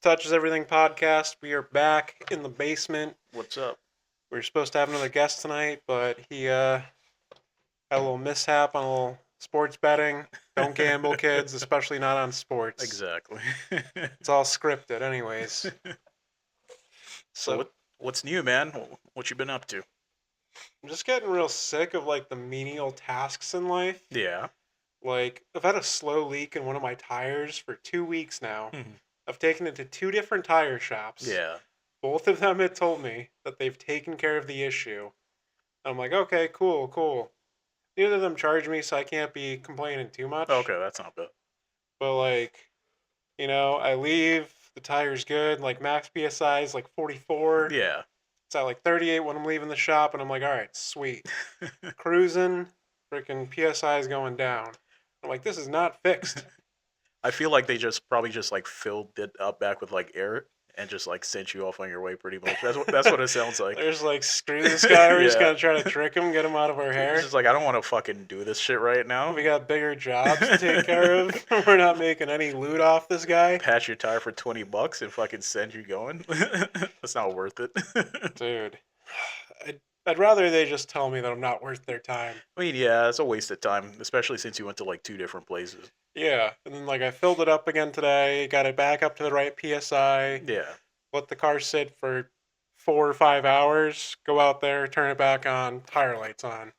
Touches Everything podcast. We are back in the basement. What's up? We were supposed to have another guest tonight, but he had a little mishap on a little sports betting. Don't gamble, kids, especially not on sports. Exactly. It's all scripted, anyways. so So what's new, man? What you been up to? I'm just getting real sick of like the menial tasks in life. Yeah. Like I've had a slow leak in one of my tires for 2 weeks now. I've taken it to two different tire shops. Yeah. Both of them had told me that they've taken care of the issue. I'm like, okay, cool. Neither of them charge me, so I can't be complaining too much. Okay, that's not bad. But like, I leave, the tire's good, like max PSI is like 44. Yeah. It's at like 38 when I'm leaving the shop, and I'm like, all right, sweet. Cruising, freaking PSI is going down. I'm like, this is not fixed. I feel like they probably just like filled it up back with like air and just like sent you off on your way pretty much. That's what it sounds like. There's like, screw this guy, we're just Yeah. gonna try to trick him, get him out of our hair. It's just like I don't want to fucking do this shit right now. We got bigger jobs to take care of. We're not making any loot off this guy. Patch your tire for $20 and fucking send you going. That's not worth it. Dude, I'd rather they just tell me that I'm not worth their time. I mean, yeah, it's a waste of time, especially since you went to like two different places. Yeah, and then like I filled it up again today, got it back up to the right PSI, Yeah. let the car sit for 4 or 5 hours, go out there, turn it back on, tire lights on.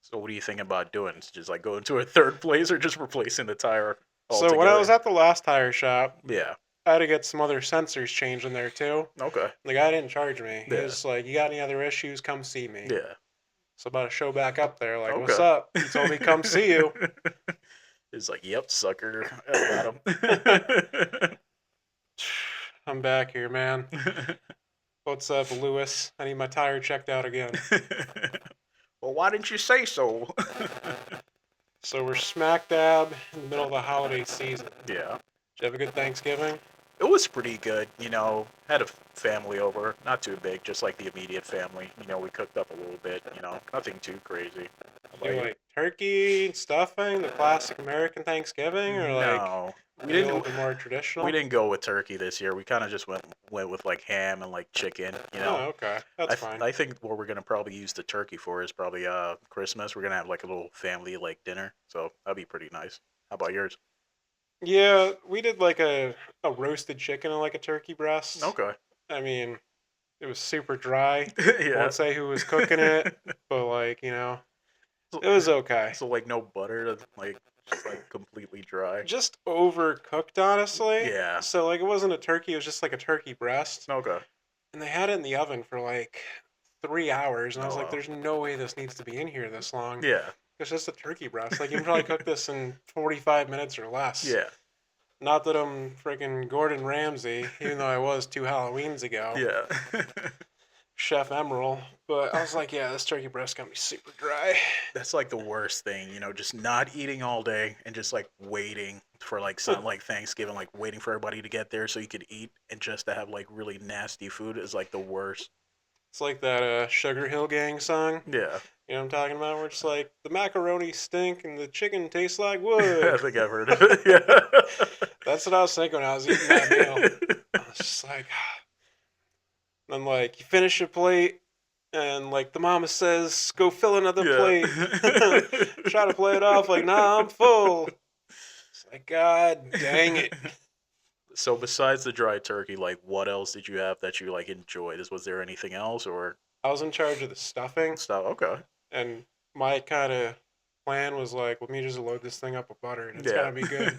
So what do you think about doing? Just like going to a third place or just replacing the tire So altogether? when I was at the last tire shop, Yeah. I had to get some other sensors changed in there too. Okay. The guy didn't charge me. He Yeah. was like, "You got any other issues? Come see me." Yeah. So about to show back up there, like, Okay. "What's up?" He told me, "Come see you." It's like, yep, sucker. I got him. I'm back here, man. What's up, Lewis? I need my tire checked out again. Well, why didn't you say so? So we're smack dab in the middle of the holiday season. Yeah. Did you have a good Thanksgiving? It was pretty good, had a family over, not too big, just like the immediate family. We cooked up a little bit, nothing too crazy. How Do about you? like turkey, stuffing, the classic American Thanksgiving, or like No. a little bit more traditional? We didn't go with turkey this year. We kind of just went with like ham and like chicken, Oh, okay, that's fine. I think what we're gonna probably use the turkey for is probably Christmas. We're gonna have like a little family like dinner, so that'd be pretty nice. How about yours? Yeah, we did like a roasted chicken and like a turkey breast. Okay. I mean, it was super dry. Yeah. Won't say who was cooking it, but like, So, it was okay. so like no butter, like just like completely dry. Just overcooked, honestly. Yeah. So like, it wasn't a turkey; it was just like a turkey breast, Okay. and they had it in the oven for like 3 hours, and I was Oh, like, wow. "There's no way this needs to be in here this long." Yeah. It's just a turkey breast. Like you can probably cook this in 45 minutes or less. Yeah. Not that I'm freaking Gordon Ramsay, even though I was 2 Halloweens ago. Yeah. Chef Emerald. But I was like, yeah, this turkey breast gonna be super dry. That's like the worst thing, just not eating all day and just like waiting for like something like Thanksgiving, like waiting for everybody to get there so you could eat and just to have like really nasty food is like the worst. It's like that Sugar Hill Gang song. Yeah. You know what I'm talking about? Where it's like, the macaroni stink and the chicken tastes like I wood. think I've heard of it. Yeah. That's what I was thinking when I was eating that meal. I was just like, and then like, you finish your plate, and like the mama says, go fill another plate. Try to play it off like, nah, I'm full. It's like, God dang it. So besides the dry turkey, like what else did you have that you like enjoyed? Was there anything else or I was in charge of the stuffing, stuff? Okay. and my kind of plan was like, let me just load this thing up with butter, and it's Yeah. gotta be good.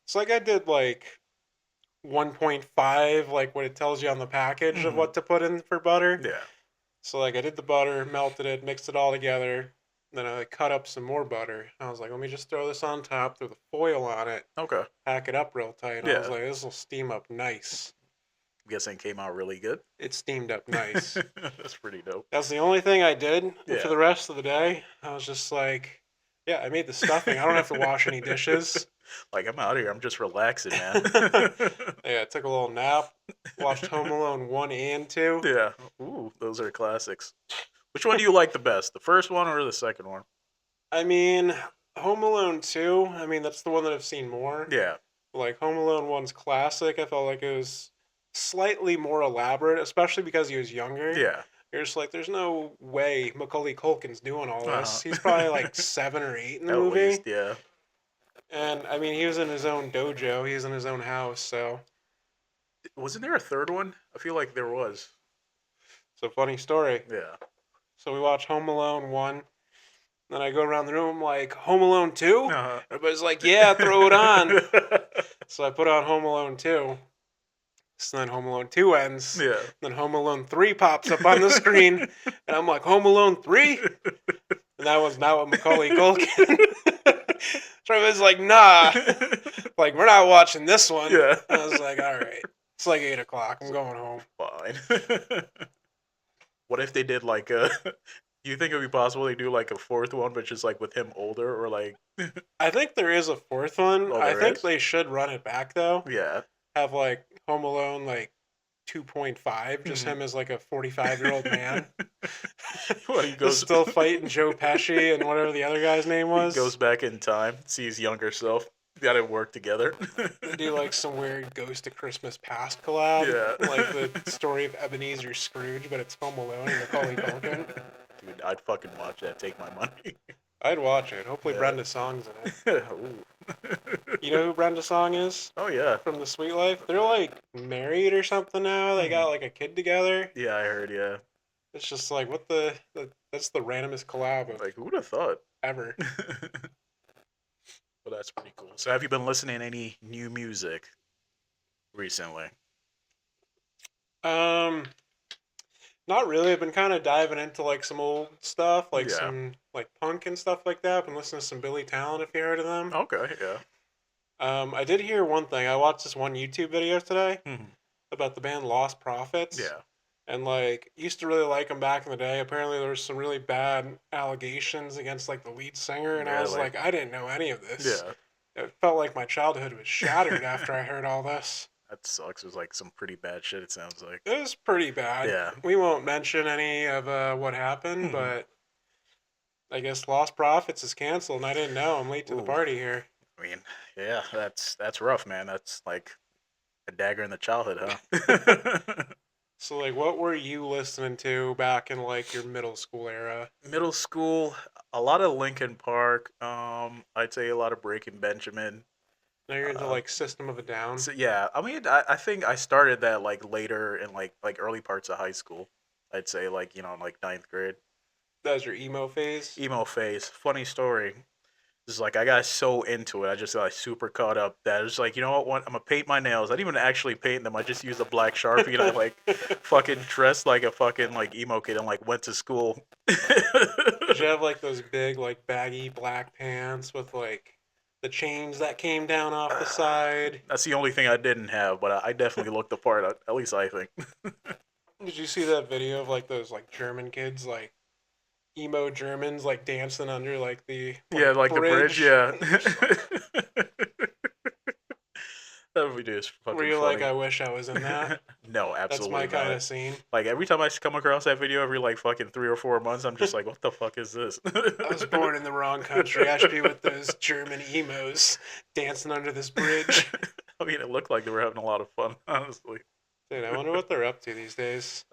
It's like I did like 1.5, like what it tells you on the package of Mhm. what to put in for butter. Yeah. So like I did the butter, melted it, mixed it all together. Then I cut up some more butter. I was like, let me just throw this on top, throw the foil on it, Okay. pack it up real tight. And I was Yeah. like, this will steam up nice. I'm guessing it came out really good. It steamed up nice. That's pretty dope. That's the only thing I did. And Yeah. for the rest of the day, I was just like, yeah, I made the stuffing. I don't have to wash any dishes. Like I'm out here. I'm just relaxing, man. Yeah, I took a little nap, watched Home Alone 1 and 2. Yeah. Ooh, those are classics. Which one do you like the best? The first one or the second one? I mean, Home Alone 2, I mean, that's the one that I've seen more. Yeah. Like, Home Alone 1's classic. I felt like it was slightly more elaborate, especially because he was younger. Yeah. You're just like, there's no way Macaulay Culkin's doing all this. He's probably Uh-huh. like 7 or 8 in the At least, movie. yeah. And I mean, he was in his own dojo, he was in his own house, so. Wasn't there a third one? I feel like there was. So, funny story. Yeah. So, we watch Home Alone 1. Then I go around the room like, Home Alone 2? Uh-huh. Everybody's like, yeah, throw it on. So, I put on Home Alone 2. So then Home Alone 2 ends. Yeah. Then Home Alone 3 pops up on the screen. And I'm like, Home Alone 3? And that was not with Macaulay Culkin. Trevor's like, nah. Like, we're not watching this one. Yeah. And I was like, all right. It's like 8 o'clock. I'm going home. Fine. What if they did like a? Do you think it would be possible they do like a fourth one, but just like with him older, or like? I think there is a fourth one. Oh, I there think is? they should run it back, though. Yeah. Have, like, Home Alone, like, 2.5. Just him as, like, a 45-year-old man. What he Just goes still fighting Joe Pesci and whatever the other guy's name was. He goes back in time, sees younger self. Got to work together. They do like some weird Ghost of Christmas Past collab. Yeah. Like the story of Ebenezer Scrooge, but it's Home Alone and Macaulay Culkin. Dude, I'd fucking watch that. Take my money. I'd watch it. Hopefully Yeah. Brenda Song's in it. Ooh. You know who Brenda Song is? Oh yeah. From The Sweet Life? They're like married or something now. They got like a kid together. Yeah, I heard. Yeah. It's just like, what the that's the randomest collab of Like, who would have thought? ever. Well, that's pretty cool. So, have you been listening to any new music recently? Um, Not really. I've been kind of diving into like some old stuff, like Yeah. some like punk and stuff like that. I've been listening to some Billy Talent, if you heard of them. Okay. Yeah. I did hear one thing. I watched this one YouTube video today Mhm. about the band Lost Prophets. Yeah. And like used to really like them back in the day. Apparently there was some really bad allegations against like the lead singer, and I was Really? like, I didn't know any of this. Yeah. It felt like my childhood was shattered after I heard all this. That sucks. It was like some pretty bad shit. It sounds like. It was pretty bad. Yeah. We won't mention any of what happened, Mhm. but I guess Lost Prophets is canceled, and I didn't know. I'm late to the Ooh. party here. I mean, yeah, that's rough, man. That's like a dagger in the childhood, huh? So, like, what were you listening to back in like your middle school era? Middle school, a lot of Linkin Park. I'd say a lot of Breaking Benjamin. Now you're into Uh, like System of a Down. So yeah, I mean, I think I started that like later in like early parts of high school. I'd say like like ninth grade. That was your emo phase. Emo phase. Funny story. Just like I got so into it, I just got like super caught up that it's like, you know what? I'm gonna paint my nails. I didn't even actually paint them. I just used a black sharpie and I like fucking dressed like a fucking like emo kid and like went to school. Did you have like those big like baggy black pants with like the chains that came down off the side? That's the only thing I didn't have, but I definitely looked the part. At least I think. Did you see that video of like those like German kids like emo Germans like dancing under like the Yeah, like bridge? the bridge. Yeah. That video is fucking Were you funny. like, I wish I was in that? No, That's absolutely my kind not. of scene. Like every time I come across that video, every like fucking 3 or 4 months, I'm just like, what the fuck is this? I was born in the wrong country. I should be with those German emos dancing under this bridge. I mean, it looked like they were having a lot of fun, honestly. Dude, I wonder what they're up to these days.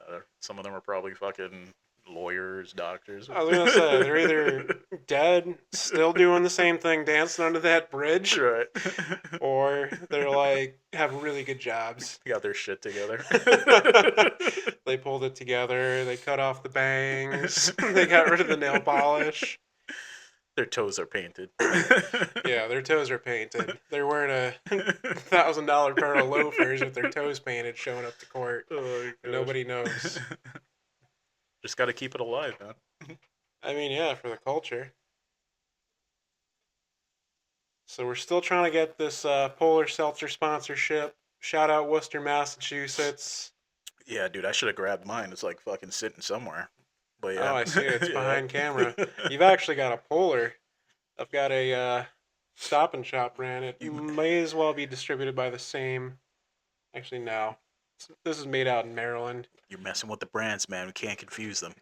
Some of them are probably fucking lawyers, doctors. I was gonna say they're either dead, still doing the same thing, dancing under that bridge, right. or they're like have really good jobs. Got their shit together. They pulled it together. They cut off the bangs. They got rid of the nail polish. Their toes are painted. Yeah, their toes are painted. They're wearing a $1,000 pair of loafers with their toes painted, showing up to court. Oh, And nobody knows. Just got to keep it alive, man. I mean, yeah, for the culture. So we're still trying to get this Polar Seltzer sponsorship. Shout out Worcester, Massachusetts. Yeah, dude, I should have grabbed mine. It's like fucking sitting somewhere. But yeah. Oh, I see it. It's Yeah. behind camera. You've actually got a Polar. I've got a Stop and Shop brand. It may as well be distributed by the same. Actually, no. This is made out in Maryland. You're messing with the brands, man. We can't confuse them.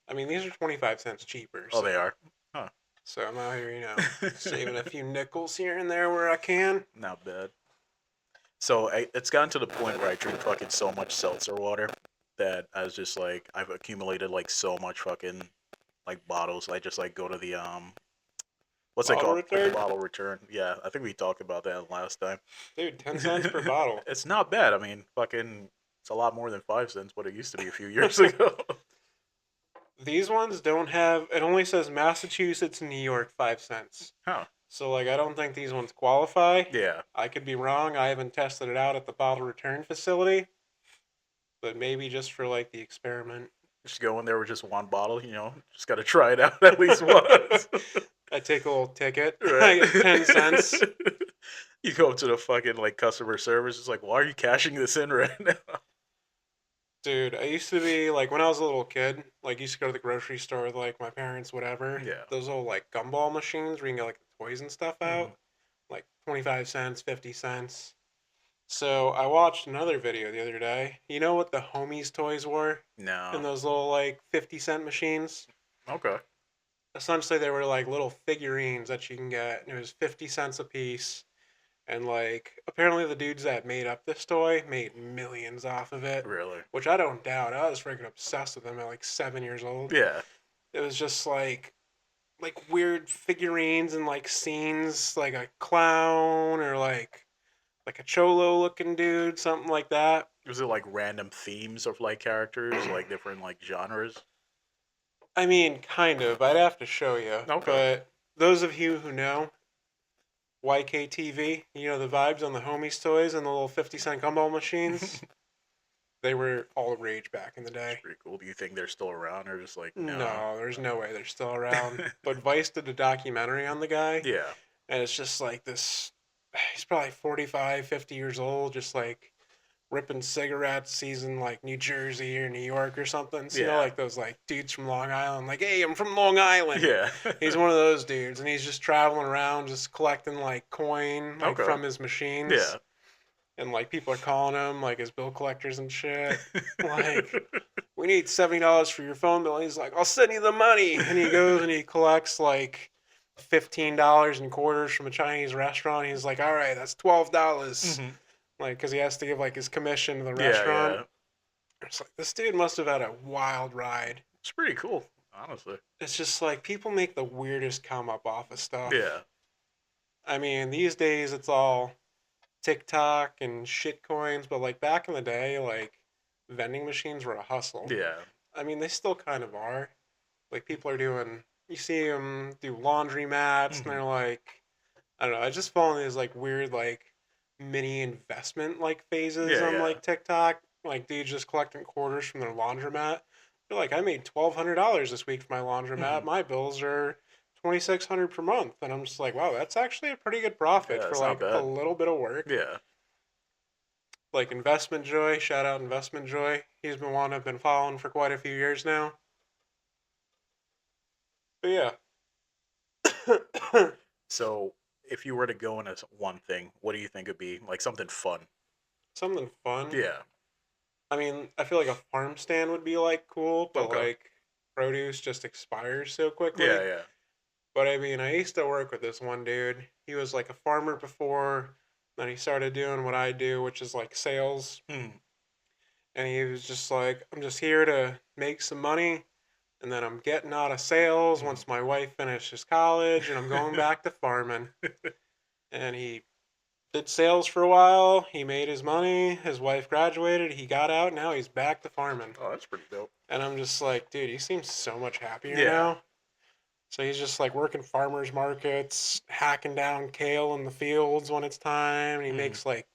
I mean, these are 25 cents cheaper. Oh, they are? Huh. So I'm out here, saving a few nickels here and there where I can. Not bad. So it's gotten to the point where I drink fucking so much seltzer water that I was just like, I've accumulated like so much fucking like bottles. I just like go to the what's it Bottle called? Like the return? bottle return. Yeah, I think we talked about that last time. Dude, 10 cents per bottle. It's not bad. I mean, fucking, it's a lot more than 5 cents, but it used to be a few years ago. These ones don't have, it only says Massachusetts and New York 5 cents. Huh? So, like, I don't think these ones qualify. Yeah. I could be wrong. I haven't tested it out at the bottle return facility, but maybe just for, like, the experiment. Just go in there with just one bottle. Just gotta try it out at least once. I take a little ticket. Right. I get 10 cents. You go up to the fucking like customer service. It's like, why are you cashing this in right now? Dude, I used to be, like, when I was a little kid, like, used to go to the grocery store with, like, my parents, whatever. Yeah. Those old, like, gumball machines where you can get, like, the toys and stuff out. Mhm. Like, 25 cents, 50 cents. So I watched another video the other day. You know what the homies toys were in No. those little like 50-cent machines? Okay. Essentially, they were like little figurines that you can get, and it was 50 cents a piece. And like, apparently, the dudes that made up this toy made millions off of it, Really? which I don't doubt. I was freaking obsessed with them at like 7 years old. Yeah. It was just like weird figurines and like scenes, like a clown or like a cholo looking dude, something like that. Was it like random themes of like characters, like different like genres? I mean, kind of. I'd have to show you. Okay. But those of you who know YKTV, you know the vibes on the homies toys and the little 50-cent gumball machines? They were all the rage back in the It's day. pretty cool. Do you think they're still around or just like no? No, there's no way they're still around. But Vice did a documentary on the guy, Yeah. and it's just like this. He's probably 45, 50 years old, just like ripping cigarettes. He's in like New Jersey or New York or something. So, you know, Yeah. like those like dudes from Long Island, like, hey, I'm from Long Island. Yeah. He's one of those dudes, and he's just traveling around, just collecting like coin, like Okay. from his machines. Yeah. And like people are calling him like his bill collectors and shit. Like, we need $70 for your phone bill. And he's like, I'll send you the money. And he goes and he collects like $15 in quarters from a Chinese restaurant. He's like, all right, that's $12. Mhm. Like, because he has to give like his commission to the Yeah. restaurant. Yeah. It's like this dude must have had a wild ride. It's pretty cool, honestly. It's just like people make the weirdest come up off of stuff. Yeah. I mean, these days it's all TikTok and shit coins, but like back in the day, like vending machines were a hustle. Yeah. I mean, they still kind of are. Like people are doing, you see them do laundry mats, and Mhm. they're like, I don't know. I just fall in these like weird like mini investment like phases Yeah. on Yeah. like TikTok. Like dudes just collecting quarters from their laundromat. They're like, I made $1,200 this week for my laundromat. Mhm. My bills are 2,600 per month, and I'm just like, wow, that's actually a pretty good profit Yeah. for It's not like a bad. little bit of work. Yeah. Like Investment Joy, shout out Investment Joy. He's been one I've been following for quite a few years now. But yeah. So, if you were to go into one thing, what do you think would be like something fun? Something fun. Yeah. I mean, I feel like a farm stand would be like cool, but Okay. like produce just expires so quickly. Yeah. Yeah. But I mean, I used to work with this one dude. He was like a farmer before, then he started doing what I do, which is like sales. Mhm. And he was just like, I'm just here to make some money, and then I'm getting out of sales Mhm. once my wife finishes college, and I'm going back to farming. And he did sales for a while. He made his money. His wife graduated. He got out. Now he's back to farming. Oh, that's pretty dope. And I'm just like, dude, he seems so much happier Yeah. now. So he's just like working farmers markets, hacking down kale in the fields when it's time. And he Mhm. makes like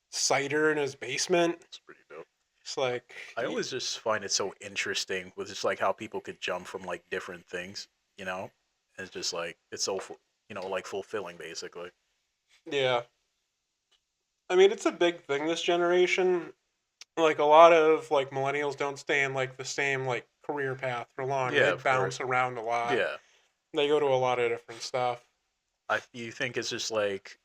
cider in his basement. It's pretty dope. It's like, I always just find it so interesting with just like how people could jump from like different things, you know? It's just like it's so like fulfilling basically. yeah. I mean, it's a big thing this generation. Like a lot of like millennials don't stay in like the same like career path for long. Yeah, They of course. bounce around a lot. Yeah. They go to a lot of different stuff. You think it's just like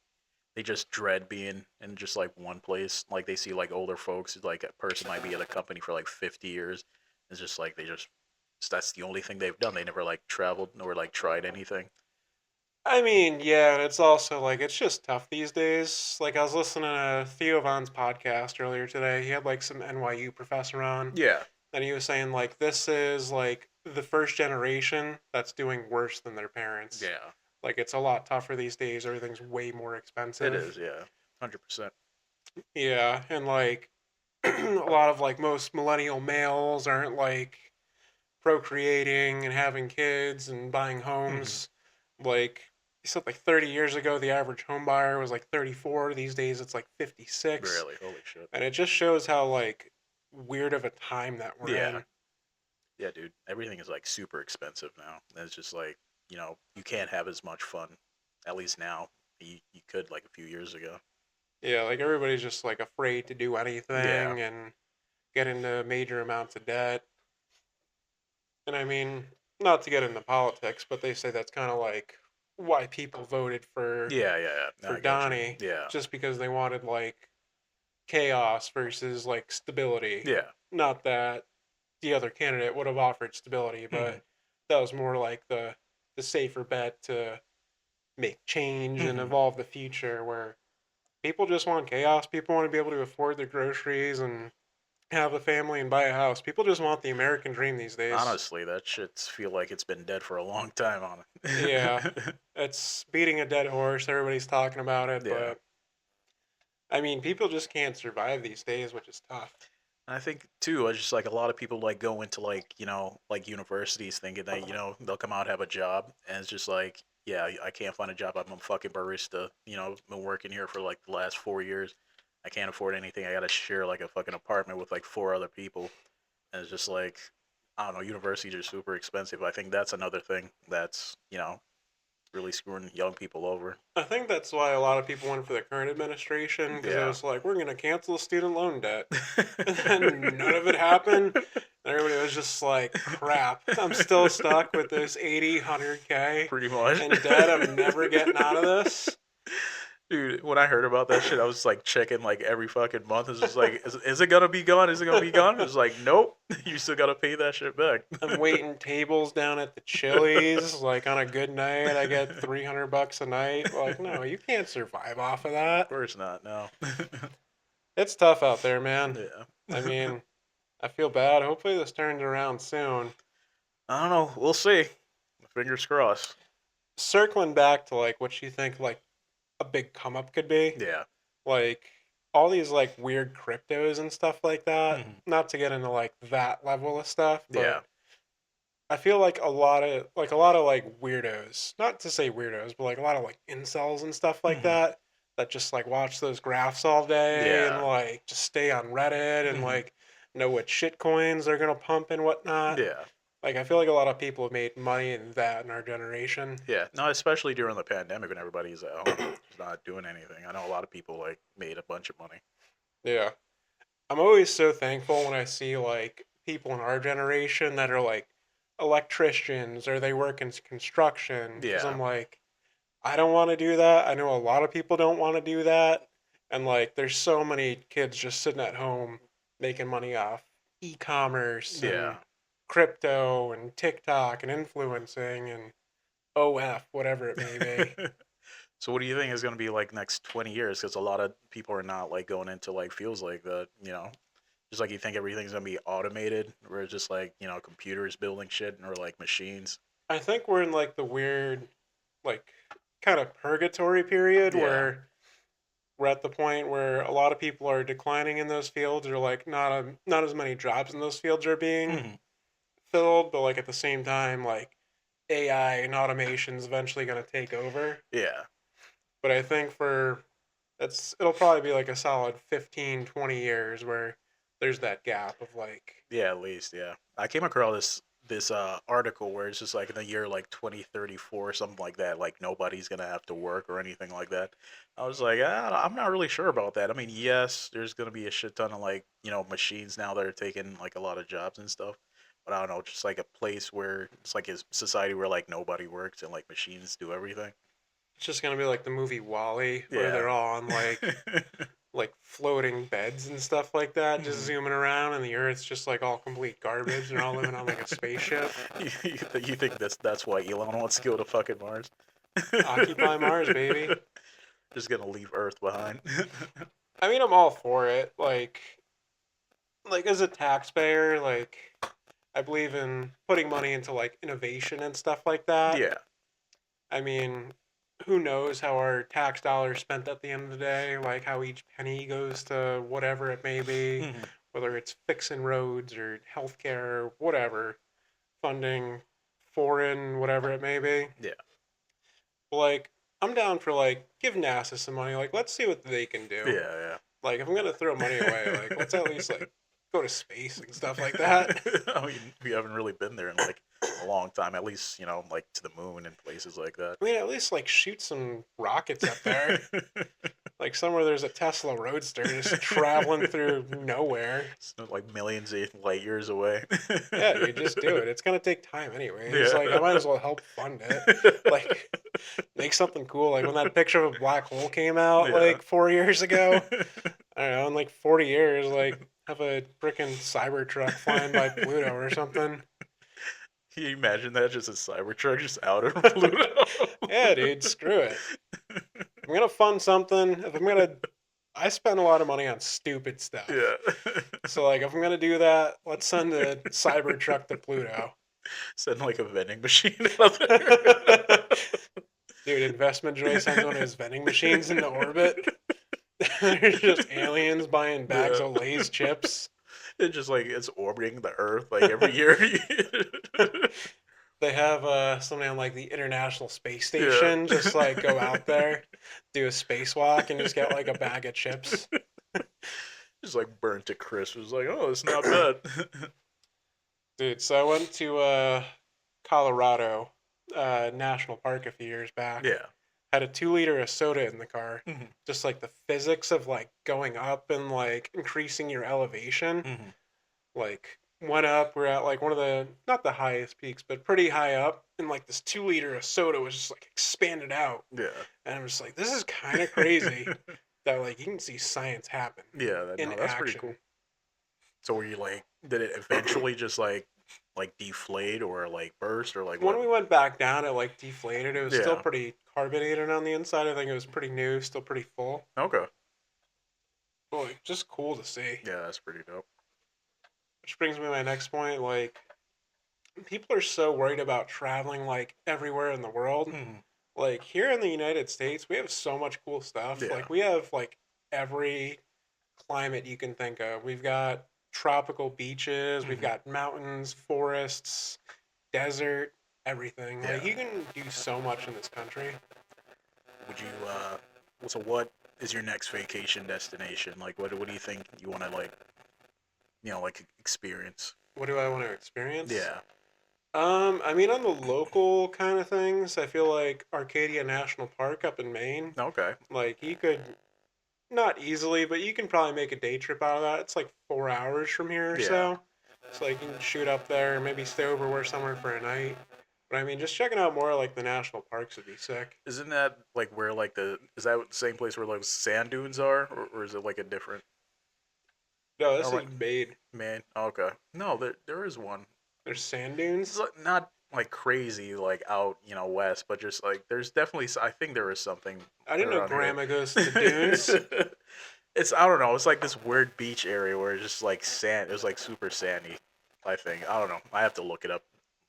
they just dread being in just like one place. Like they see like older folks, like a person might be at a company for like 50 years. It's just like that's the only thing they've done. They never like traveled nor like tried anything. I mean, yeah, and it's also like it's just tough these days. Like I was listening to Theo Von's podcast earlier today. He had like some NYU professor on, Yeah, and he was saying like this is like the first generation that's doing worse than their parents. yeah, Like it's a lot tougher these days. Everything's way more it expensive. is. Yeah, 100%. Yeah, and like a lot of like most millennial males aren't like procreating and having kids and buying Hmm. homes. Like you said, like 30 years ago, the average home buyer was like 34. These days, it's like 56, Really, holy shit. and it just shows how like weird of a time that we're Yeah, in. yeah, dude. Everything is like super expensive now. And it's just like you can't have as much fun. At least now, you could like a few years ago. Yeah, like everybody's just like afraid to do Yeah, anything and get into major amounts of debt. And I mean, not to get into politics, but they say that's kind of like why people voted yeah, yeah, yeah. No, for I got you. Donnie, Yeah, just because they wanted like chaos versus like stability. yeah. Not that the other candidate would have offered stability, Hmm. but that was more like the safer bet to make change and Hmm. evolve the future where people just want chaos. People want to be able to afford their groceries and have a family and buy a house. People just want the American dream these days. Honestly, that shit's feel like it's been dead for a long time on Yeah, it. it's beating a dead horse. Everybody's talking about it, Yeah. but I mean, people just can't survive these days, which is tough. I think too, I just like a lot of people like go into like, like universities thinking that, they'll come out have a job and it's just like, yeah, I can't find a job. I'm a fucking barista. Been working here for like the last 4 years. I can't afford anything. I gotta share like a fucking apartment with like four other people. And it's just like, I don't know, universities are super expensive. I think that's another thing that's, really screwing young people over. I think that's why a lot of people went for the current administration because it Yeah. was like, we're going to cancel student loan debt. And then none of it happened. And everybody was just like, crap, I'm still stuck with this 80, 100K Pretty much. in debt. I'm never getting out of this. Dude, when I heard about that shit, I was like checking like every fucking month. It's just like, is it gonna be gone? Is it gonna be gone? It's like, nope, you still gotta pay that shit back. I'm waiting tables down at the Chili's. Like on a good night, I get $300 a night. Like, no, you can't survive off of Of that. course not. No. It's tough out there, man. Yeah. I mean, I feel bad. Hopefully, this turns around soon. I don't know. We'll see. Fingers crossed. Circling back to like what you think like a big come up could be, Yeah. like all these like weird cryptos and stuff like that. Hmm. Not to get into like that level of stuff, Yeah. but I feel like a lot of like weirdos, not to say weirdos, but like a lot of like incels and stuff like Hmm. that just like watch those graphs all day and Yeah. like just stay on Reddit and Hmm. like know what shit coins they're gonna pump and whatnot. Yeah. Like I feel like a lot of people have made money in that in our generation. Yeah. No, especially during the pandemic when everybody's at home, just not doing anything. I know a lot of people like made a bunch of money. Yeah. I'm always so thankful when I see like people in our generation that are like electricians or they work in construction because Yeah. I'm like, I don't want to do that. I know a lot of people don't want to do that. And like, there's so many kids just sitting at home making money off e commerce and Yeah. crypto and TikTok and influencing and OF, whatever it may be. So what do you think is going to be like next 20 years? Because a lot of people are not like going into like fields like that, just like you think everything's going to be automated or it's just like, computers building shit or like machines. I think we're in like the weird, like, kind of purgatory period Yeah. where we're at the point where a lot of people are declining in those fields or like not as many jobs in those fields are being Hmm. filled, but like at the same time, like AI and automation is eventually going to take over. Yeah. But I think for it'll probably be like a solid 15, 20 years where there's that gap of like Yeah, at least, yeah. I came across this article where it's just like in the year like 2034 or something like that, like nobody's gonna have to work or anything like that. I was like, I'm not really sure about that. I mean, yes, there's gonna be a shit ton of like machines now that are taking like a lot of jobs and stuff. But I don't know, just like a place where it's like a society where like nobody works and like machines do everything. it's just going to be like the movie Wally where Yeah. they're all on like floating beds and stuff like that, just Mhm. zooming around, and the Earth's just like all complete garbage. They're all living on like a spaceship. You think that's why Elon wants to go to fucking Mars? Occupy Mars, baby. Just gonna leave Earth behind. I mean, I'm all for it. Like as a taxpayer, like I believe in putting money into like innovation and stuff like that. Yeah. I mean, who knows how our tax dollars spent at the end of the day, like how each penny goes to whatever it may be, Mhm. whether it's fixing roads or healthcare or whatever, funding foreign, whatever it may be. Yeah. But like, I'm down for like give NASA some money. Like, let's see what they can do. Yeah. Like, if I'm gonna throw money away, like let's at least like go to space and stuff like that. I mean, we haven't really been there in like a long time. At least, like to the moon and places like that. I mean, at least like shoot some rockets up there. Like somewhere there's a Tesla Roadster just traveling through nowhere. It's not like millions of light years away. Yeah, you just do it. It's gonna take time anyways. Like I Yeah. might as well help fund it. Like make something cool. Like when that picture of a black hole came out Yeah. like 4 years ago. I don't know, in like 40 years, like have a freaking Cybertruck flying by Pluto or something. Can you imagine that? Just a Cybertruck just out of Pluto. Yeah, dude, screw it. I'm gonna fund something. If I'm gonna, I spend a lot of money on stupid stuff. Yeah. So like, if I'm gonna do that, let's send a Cybertruck to Pluto. Send like a vending machine out there. Dude, Investment Joy sends one of his vending machines into orbit. There's just aliens buying bags Yeah. of Lay's chips. It's just like it's orbiting the Earth like every year. They have somebody on like the International Space Yeah. Station just like go out there, do a spacewalk, and just get like a bag of chips. Just like burnt to crisp. It was like, oh, it's not bad. Dude, so I went to Colorado National Park a few years back. Yeah. Had a 2 liter of soda in the car. Mhm. Just like the physics of like going up and like increasing your elevation. Mhm. Like went up, we're at like one of the not the highest peaks, but pretty high up, and like this 2 liter of soda was just like expanded out. Yeah. And I'm just like, this is kind of crazy that like you can see science happen Yeah. in No, that's pretty action. cool. So were you like, did it eventually just like deflate or like burst or like When what? we went back down, it like deflated. It was still Yeah. pretty carbonated on the inside. I think it was pretty new, still pretty full. Okay. But like, just cool to see. Yeah, that's pretty dope. Which brings me to my next point. Like, people are so worried about traveling like everywhere in the world. Mhm. Like here in the United States, we have so much cool stuff. Yeah. Like we have like every climate you can think of. We've got tropical beaches, we've Mhm. got mountains, forests, desert, everything. Like Yeah. you can do so much in this country. Would you so what is your next vacation destination? Like what do you think you want to like like experience? What do I want to experience? Yeah. I mean on the local kind of things, I feel like Arcadia National Park up in Maine. Okay. Like you could not easily, but you can probably make a day trip out of that. It's like 4 hours from here or Yeah. so. So like you can shoot up there, maybe stay over somewhere for a night. But I mean, just checking out more like the national parks would be sick. Isn't that like where like is that the same place where like sand dunes are, or is it like a different? No, this Or is like Maine. man? Okay. No, there is one. There's sand It's dunes. like, not like crazy like out west, but just like there's definitely I think there is something I didn't know around here. Grandma goes to the dunes. It's I don't know. It's like this weird beach area where it's just like sand. It was like super sandy. I think I don't know. I have to look it up.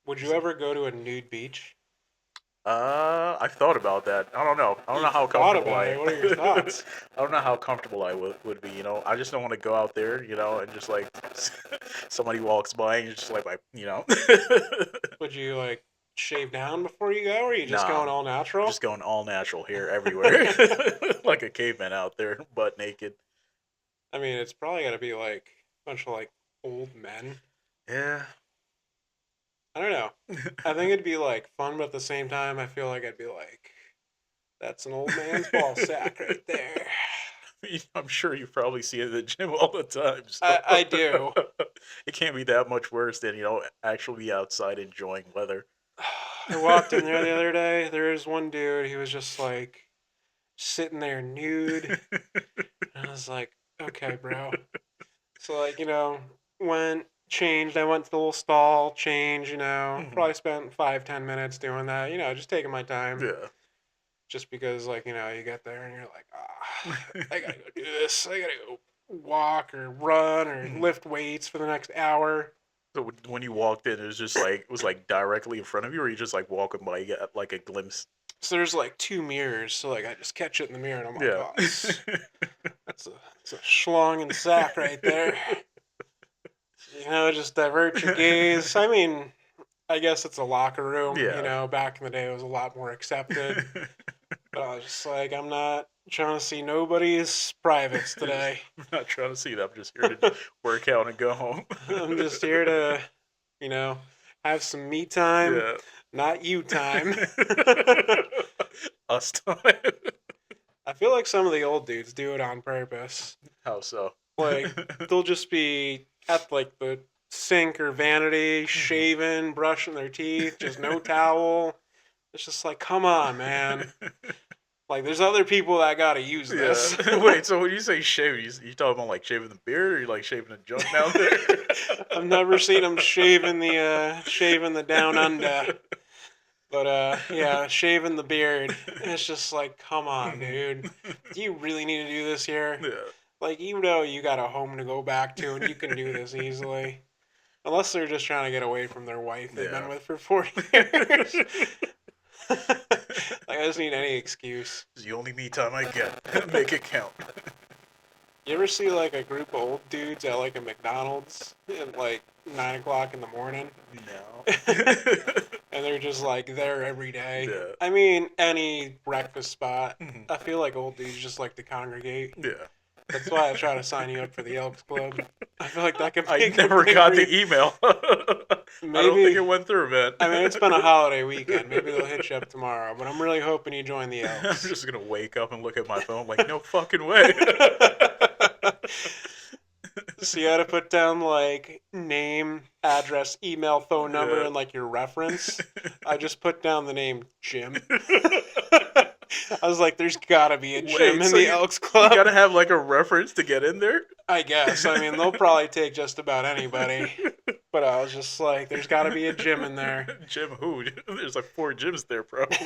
Would you ever go to a nude beach? I've thought about that. I don't know. I don't know how You've thought comfortable about I. it. What are your thoughts? I don't know how comfortable I would be. I just don't want to go out there. And just like somebody walks by and you're just like, Would you like shave down before you go, or are you just Nah, going all natural? just going all natural here everywhere, like a caveman out there, butt naked. I mean, it's probably got to be like a bunch of like old men. Yeah. I don't know. I think it'd be like fun, but at the same time, I feel like I'd be like, that's an old man's ball sack right there. I'm sure you probably see it at the gym all the time. So. I do. It can't be that much worse than actually be outside enjoying weather. I walked in there the other day. There was one dude. He was just like sitting there nude. And I was like, okay, bro. So like, went, changed. I went to the little stall, changed, Mhm. probably spent 5-10 minutes doing that, just taking my time. Yeah. just because like you get there and you're like, I gotta go do this. I gotta go walk or run or Mhm. lift weights for the next hour. So when you walked in, it was just like it was like directly in front of you, or you just like walking by, you get like a glimpse. So there's like two mirrors. So like I just catch it in the mirror and I'm like, Yeah. oh, that's a schlong and sack right there. Just divert your gaze. I mean, I guess it's a locker room. Yeah. Back in the day it was a lot more accepted. But I was just like, I'm not trying to see nobody's privates today. I'm not trying to see that. I'm just here to work out and go home. I'm just here to, you know, have some me time, Yeah. not you time. Us time. I feel like some of the old dudes do it on purpose. How so? Like, they'll just be at like the sink or vanity, shaving, brushing their teeth, just no towel. It's just like, come on, man. Like, there's other people that gotta use this. Yeah. Wait, so when you say shave, you talking about like shaving the beard, or you like shaving the junk down there? I've never seen them shaving the down under. But yeah, shaving the beard. It's just like, come on, dude. Do you really need to do this here? Yeah. Like, you know you got a home to go back to and you can do this easily. Unless they're just trying to get away from their wife they've been Yeah. with for 40 years. Like, I just need any excuse. It's the only me time I get. Make it count. You ever see like a group of old dudes at like a McDonald's at like 9 o'clock in the morning? No. And they're just like there every day. Yeah. I mean, any breakfast spot. Mhm. I feel like old dudes just like to congregate. Yeah. That's why I try to sign you up for the Elks Club. I feel like that could I make never a big got re- the email. I don't Maybe. think it went through, man. I mean, it's been a holiday weekend. Maybe they'll hit you up tomorrow. But I'm really hoping you join the I'm Elks. just gonna wake up and look at my phone like, no fucking way. So you got to put down like name, address, email, phone number, Yeah. and like your reference. I just put down the name Jim. I was like, there's got to be a Jim Wait, in so the you- Elks You Club. gotta have like a reference to get in there. I guess. I mean, they'll probably take just about anybody. But I was just like, there's got to be a Jim in there. Jim who? There's like 4 gyms there, probably.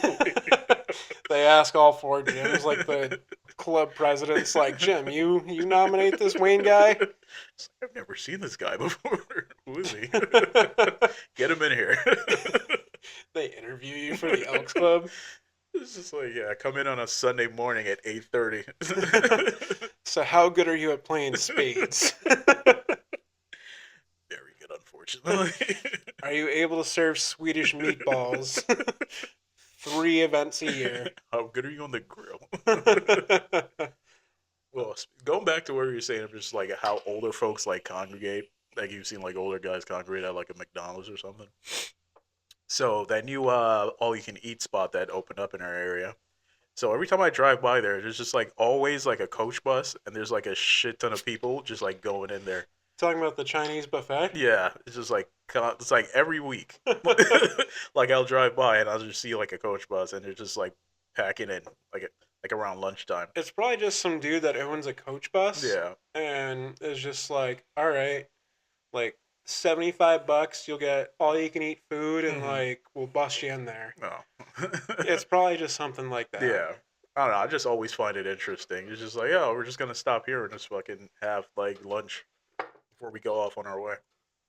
They ask all 4 Jims, like the club president's like, Jim, you nominate this Wayne guy? I've never seen this guy before. Who is he? Get him in here. They interview you for the Elks Club. It's just like, yeah, come in on a Sunday morning at 8:30. So how good are you at playing spades? Very good, unfortunately. Are you able to serve Swedish meatballs 3 events a year? How good are you on the grill? Well, going back to what you were saying, of just like how older folks like congregate. Like you've seen like older guys congregate at like a McDonald's or something. So that new all you can eat spot that opened up in our area. So every time I drive by there, there's just like always like a coach bus, and there's like a shit ton of people just like going in there. Talking about the Chinese buffet? Yeah, it's just like it's like every week. Like I'll drive by and I'll just see like a coach bus, and they're just like packing in like around lunchtime. It's probably just some dude that owns a coach bus. Yeah, And is just like, all right, like $75, you'll get all you can eat food, and Mhm. like we'll bust you in there. no. It's probably just something like that. Yeah. I don't know. I just always find it interesting. It's just like, oh, we're just gonna stop here and just fucking have like lunch before we go off on our way.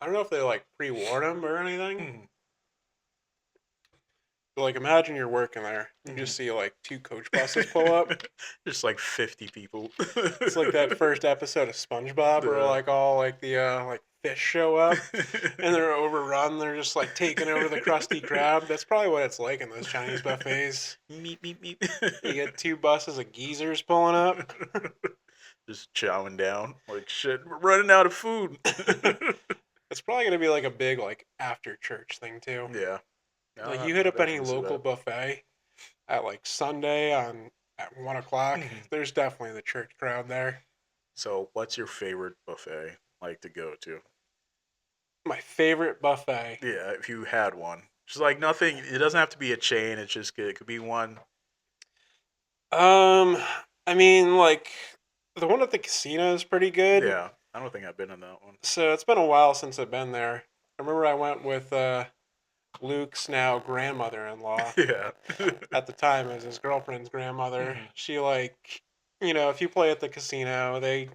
I don't know if they like pre-warn them or anything. Mhm. But like, imagine you're working there. You just see like 2 coach buses pull up. Just like 50 people. It's like that first episode of SpongeBob where Yeah. like all like the like fish show up and they're overrun. They're just like taking over the Krusty Krab. That's probably what it's like in those Chinese buffets. Meep, meep, meep. You get 2 buses of geezers pulling up. Just chowing down. Like, shit, we're running out of food. It's probably gonna be like a big like after church thing too. Yeah. Like you hit up any definitely see local that. buffet at like Sunday at 1 o'clock. Mhm. There's definitely the church crowd there. So, what's your favorite buffet like to go to? My favorite buffet. Yeah, if you had one. Just like nothing, it doesn't have to be a chain. It could be one. I mean, like the one at the casino is pretty good. Yeah, I don't think I've been in that one. So it's been a while since I've been there. I remember I went with Luke's now grandmother-in-law. Yeah. At the time, as his girlfriend's grandmother. Mhm. She like, if you play at the casino, they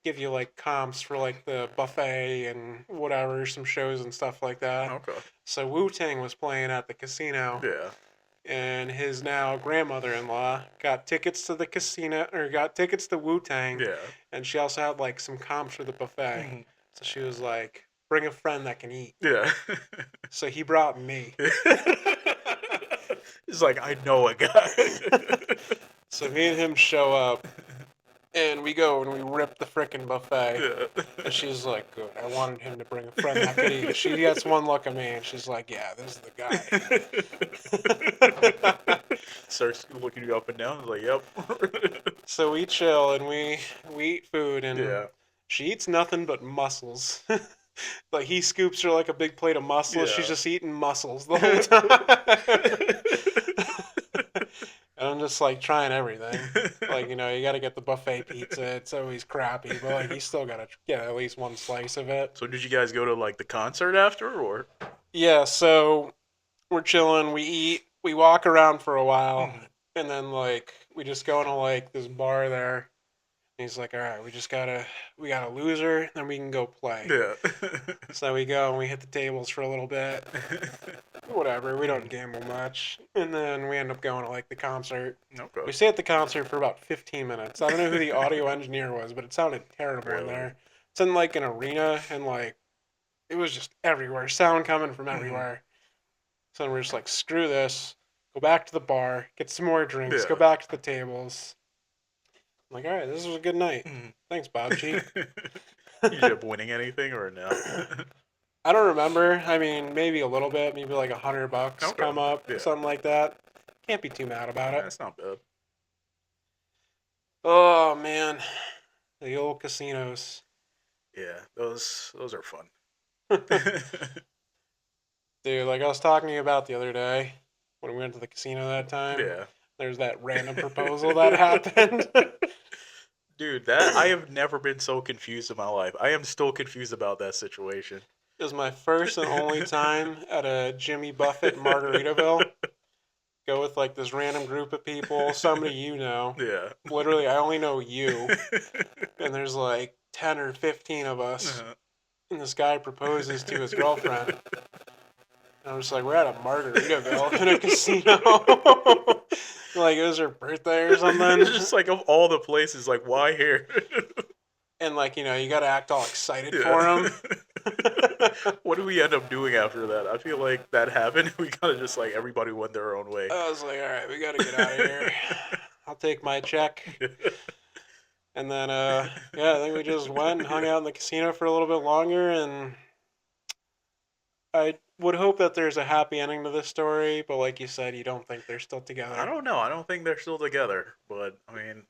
give you like comps for like the buffet and whatever, some shows and stuff like that. Okay. So Wu Tang was playing at the casino, Yeah. and his now grandmother-in-law got tickets to the casino or got tickets to Wu Tang, Yeah. and she also had like some comps for the buffet. Mhm. So she was like, "Bring a friend that can eat." Yeah. So he brought me. It's like I know a guy. So me and him show up, and we go and we rip the frickin' buffet. Yeah. And she's like, "Good. I wanted him to bring a friend that could eat." She gets one look at me, and she's like, "Yeah, this is the guy." Starts looking you up and down. Like, yep. So we chill and we eat food, and Yeah. she eats nothing but mussels. Like he scoops her like a big plate of mussels. She's Yeah. just eating mussels the whole time. And I'm just like trying everything. Like, you got to get the buffet pizza. It's always crappy, but like you still got to get at least one slice of it. So did you guys go to like the concert after, or? Yeah, so we're chilling, we eat, we walk around for a while, Mhm. and then like we just go into like this bar there. And he's like, "All right, we got a loser, then we can go play." Yeah. So we go and we hit the tables for a little bit. Whatever, we don't Mhm. gamble much. And then we end up going to like the concert. We Okay. stay at the concert for about 15 minutes. I don't know who the audio engineer was, but it sounded terrible in Really? there. It's in like an arena, and like it was just everywhere, sound coming from Mhm. everywhere. So we're just like, screw this. Go back to the bar, get some more drinks, go Yeah. back to the tables. I'm like, all right, this was a good night. Mhm. Thanks, Bob G. You end up winning anything or no? I don't remember. I mean, maybe a little bit, maybe like $100 Okay. come up, Yeah. something like that. Can't be too mad about it. That's not bad. Oh man, the old casinos. Yeah, those are fun. Dude, like I was talking to you about the other day when we went to the casino that time. Yeah. There's that random proposal that happened. Dude, that I have never been so confused in my life. I am still confused about that situation. It was my first and only time at a Jimmy Buffett in Margaritaville. Go with like this random group of people, somebody you know. Yeah. Literally, I only know you. And there's like 10 or 15 of us. Uh-huh. And this guy proposes to his girlfriend. And I'm just like, we're at a Margaritaville in a casino. Like it was her birthday or something. It's just like of all the places, like why here? And like, you got to act all excited for Yeah. him. What do we end up doing after that? I feel like that happened. We kind of just like everybody went their own way. I was like, all right, we got to get out of here. I'll take my check. And then, yeah, I think we just went and hung out in the casino for a little bit longer. And I would hope that there's a happy ending to this story. But like you said, you don't think they're still I together. don't know. I don't think they're still together, but I mean,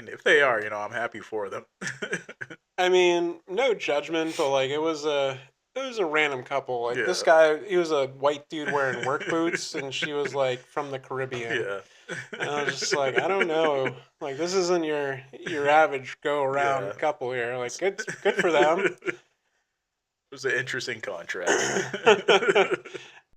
if they are, I'm happy for them. I mean, no judgment, but like it was a random couple. Like this Yeah. guy, he was a white dude wearing work boots, and she was like from the Caribbean. Yeah. And I was just like, I don't know. Like this isn't your average go around Yeah. couple here. Like good for them. It was an interesting contrast.